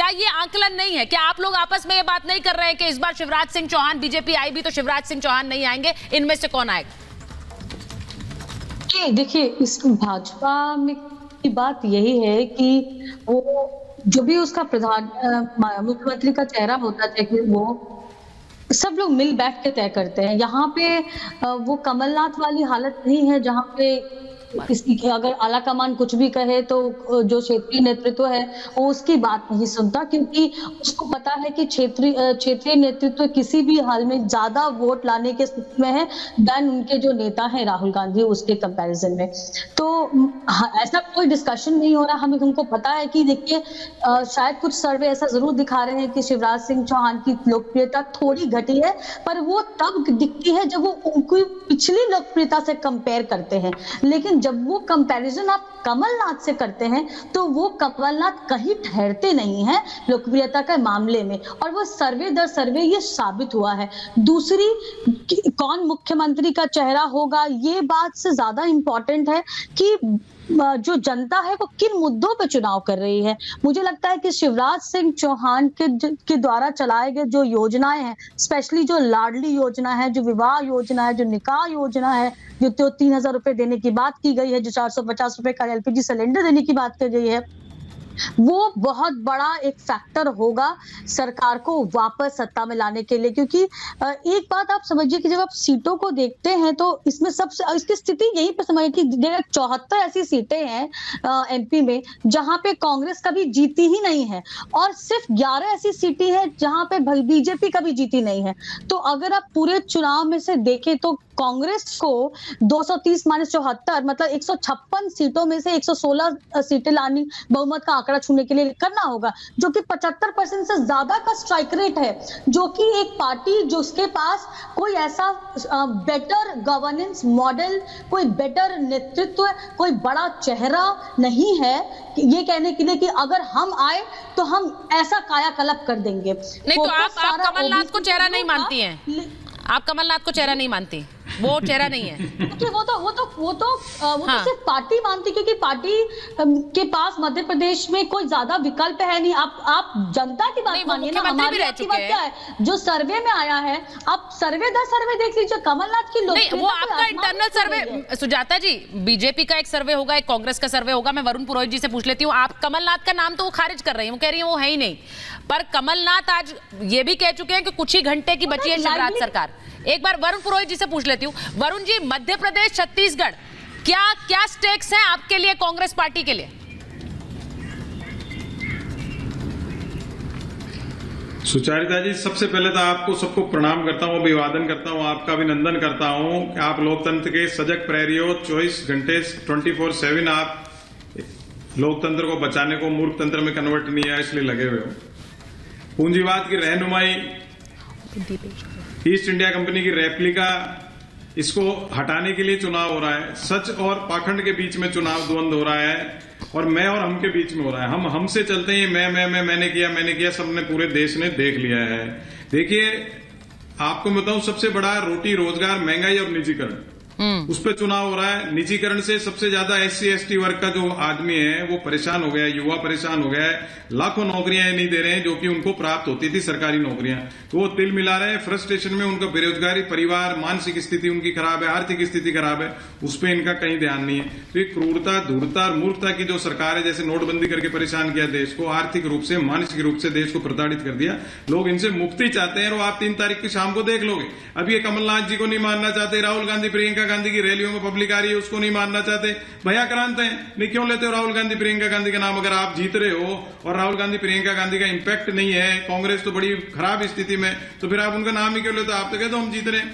क्या ये आंकलन नहीं है? क्या आप लोग आपस में ये बात नहीं कर रहे हैं कि इस बार शिवराज सिंह चौहान, बीजेपी आई भी तो शिवराज सिंह चौहान नहीं आएंगे, इनमें से कौन आएगा? देखिए, इस भाजपा में की बात यही है कि वो जो भी उसका मुख्यमंत्री का चेहरा होता है कि वो सब लोग मिल बैठ के तय करते हैं। यहाँ पे वो कमलनाथ वाली हालत नहीं है जहाँ पे किसी की अगर आला कमान कुछ भी कहे तो जो क्षेत्रीय नेतृत्व है वो उसकी बात नहीं सुनता, क्योंकि उसको पता है कि क्षेत्रीय नेतृत्व किसी भी हाल में ज्यादा वोट लाने के स्थिति में है देन उनके जो नेता है राहुल गांधी, उसके कंपैरिजन में। तो ऐसा कोई डिस्कशन नहीं हो रहा। हमें हमको पता है कि देखिए शायद कुछ सर्वे ऐसा जरूर दिखा रहे हैं कि शिवराज सिंह चौहान की लोकप्रियता थोड़ी घटी है, पर वो तब दिखती है जब वो उनकी पिछली लोकप्रियता से कंपेयर करते हैं। लेकिन जब वो कंपैरिजन आप कमलनाथ से करते हैं तो वो कमलनाथ कहीं ठहरते नहीं हैं लोकप्रियता के मामले में, और वो सर्वे दर सर्वे ये साबित हुआ है। दूसरी, कौन मुख्यमंत्री का चेहरा होगा ये बात से ज्यादा इंपॉर्टेंट है कि जो जनता है वो किन मुद्दों पे चुनाव कर रही है। मुझे लगता है कि शिवराज सिंह चौहान के द्वारा चलाए गए जो योजनाएं हैं, स्पेशली जो लाडली योजना है, जो विवाह योजना है, जो निकाह योजना है, जो 3,000 रुपए देने की बात की गई है, जो 450 रुपए का एलपीजी सिलेंडर देने की बात की गई है, वो बहुत बड़ा एक फैक्टर होगा सरकार को वापस सत्ता में लाने के लिए। क्योंकि एक बात आप समझिए कि जब आप सीटों को देखते हैं तो इसमें सबसे इसकी स्थिति यहीं पर समझिए कि 74 ऐसी सीटें हैं एमपी में जहां पे कांग्रेस कभी जीती ही नहीं है, और सिर्फ 11 ऐसी सीटें हैं जहां पे बीजेपी कभी जीती नहीं है। तो अगर आप पूरे चुनाव में से देखें तो कांग्रेस को 230-74 मतलब 156 सीटों में से 116 सीटें लानी, बहुमत का आंकड़ा छूने के लिए करना होगा, जो कि 75% से ज्यादा का स्ट्राइक रेट है, जो कि एक पार्टी जिसके पास कोई ऐसा बेटर गवर्नेंस मॉडल, कोई बेटर नेतृत्व, कोई बड़ा चेहरा नहीं है ये कहने के लिए कि अगर हम आए तो हम ऐसा कायाकल्प कर देंगे। नहीं तो आप कमलनाथ को चेहरा नहीं मानती हैं? आप कमलनाथ को चेहरा नहीं मानती? वो चेहरा नहीं है? देखिए वो तो सिर्फ पार्टी मानती, क्योंकि पार्टी के पास मध्य प्रदेश में कोई ज्यादा विकल्प है नहीं। आप जनता की बात मानिए ना, हमारी आपकी बात क्या है? जो सर्वे में आया है, आप सर्वे दर सर्वे देख लीजिए, कमलनाथ की लोकप्रियता वो आपका इंटरनल सर्वे। सुजाता जी, बीजेपी का एक सर्वे होगा, एक कांग्रेस का सर्वे होगा। मैं वरुण पुरोहित जी से पूछ लेती हूँ। आप कमलनाथ का नाम तो वो खारिज कर रही है, वो कह रही है वो है ही नहीं, पर कमलनाथ आज ये भी कह चुके हैं कि कुछ ही घंटे की बची है शिवराज सरकार। एक बार वरुण पुरोहित जी से पूछ लेती हूँ। वरुण जी, मध्य प्रदेश, छत्तीसगढ़, क्या स्टेक्स हैं आपके लिए, कांग्रेस पार्टी के लिए? सुचारिता जी, सबसे पहले तो आपको सबको प्रणाम करता हूं, अभिवादन करता हूं, आपका अभिनंदन करता हूं कि आप लोकतंत्र के सजग प्रहरी हो। 24 घंटे 24/7 आप लोकतंत्र को बचाने को मूर्ख तंत्र में कन्वर्ट नहीं है, इसलिए लगे हुए हो। पूंजीवाद की रहनुमाई, ईस्ट इंडिया कंपनी की रेप्लिका, इसको हटाने के लिए चुनाव हो रहा है। सच और पाखंड के बीच में चुनाव द्वंद्व हो रहा है, और मैं और हम के बीच में हो रहा है। हम हमसे चलते हैं, मैंने किया, सबने पूरे देश ने देख लिया है। देखिए, आपको बताऊं, सबसे बड़ा रोटी रोजगार, महंगाई और निजीकरण, उस पर चुनाव हो रहा है। निजीकरण से सबसे ज्यादा SC/ST वर्ग का जो आदमी है वो परेशान हो गया है, युवा परेशान हो गया है। लाखों नौकरियां नहीं दे रहे हैं जो कि उनको प्राप्त होती थी, सरकारी नौकरियां, तो वो तिल मिला रहे हैं। फ्रस्ट्रेशन में उनका बेरोजगारी, परिवार, मानसिक स्थिति उनकी खराब है, आर्थिक स्थिति खराब है, उस पर इनका कहीं ध्यान नहीं है। तो ये क्रूरता, धूर्तता और मूर्खता की जो सरकार है, जैसे नोटबंदी करके परेशान किया देश को, आर्थिक रूप से, मानसिक रूप से देश को प्रताड़ित कर दिया। लोग इनसे मुक्ति चाहते हैं, और आप 3 तारीख की शाम को देख लोगे। अब ये कमलनाथ जी को नहीं मानना चाहते, राहुल गांधी, प्रियंका गांधी की रैलियों में पब्लिक आ रही है, उसको नहीं मानना चाहते। भैया क्रांत हैं, नहीं क्यों लेते हो राहुल गांधी, प्रियंका गांधी का नाम? अगर आप जीत रहे हो और राहुल गांधी, प्रियंका गांधी का इंपैक्ट नहीं है, कांग्रेस तो बड़ी खराब स्थिति में, तो फिर आप उनका नाम ही क्यों लेते हो? आप तो कहते हो हम जीत रहे हैं।